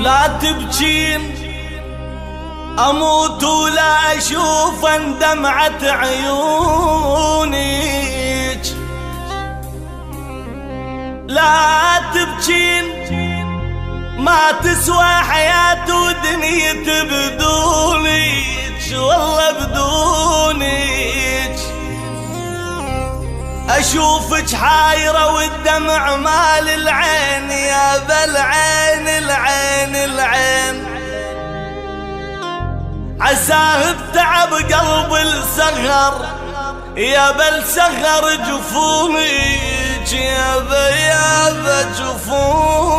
لا تبكين أموت ولا أشوف دمعة عيونك. لا تبكين ما تسوى حياة ودنيتي بدونك، والله بدونك. أشوفك حايرة والدمع مال العين، يا بالعين العين العين. عساه بتعب قلب السهر، يا بل سهر جفونك، يا بيابا جفونك.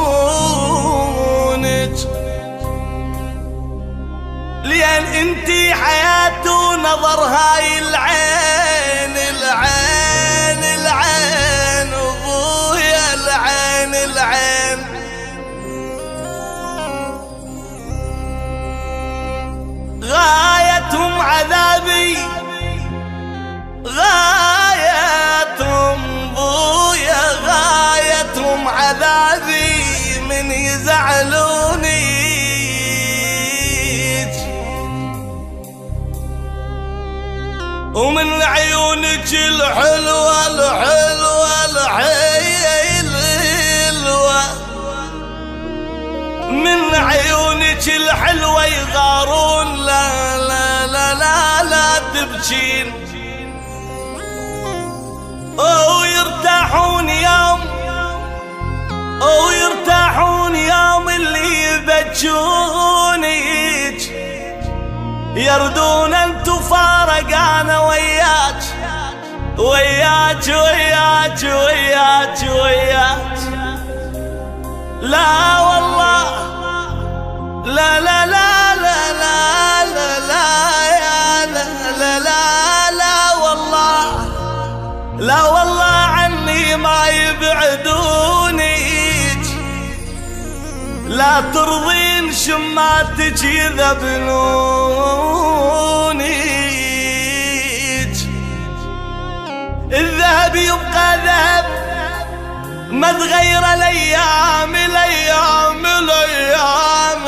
لأن انتي حياة ونظر هاي العين العين العين، وابويا العين العين. غايتهم عذابي غايتهم بويا، غايتهم عذابي من يزعلوني. ومن عيونك الحلوة الحلوة الحلوة، من عيونك الحلوة يغارون. لا لا لا لا لا تبكين، أو يرتاحون يوم، أو يرتاحون يوم اللي يبكونك. يردون أن تفارق أنا وياك وياك وياك وياك وياك. لا والله لا لا لا لا لا لا لا يا لا لا لا لا والله، لا والله عني ما يبعدونك. لا ترضين شماتك يذبلونك. الذهب يبقى ذهب ما تغير الايام الايام الايام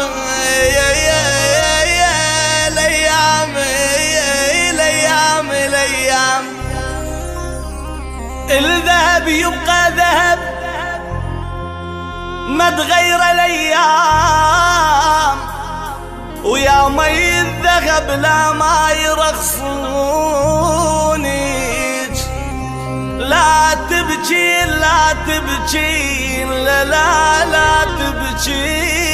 الايام الايام الايام. الذهب يبقى ذهب ما تغير الايام، ويا مي الذهب لا ما يرخصونك. لا تبكين لا تبكين لا لا لا تبكين.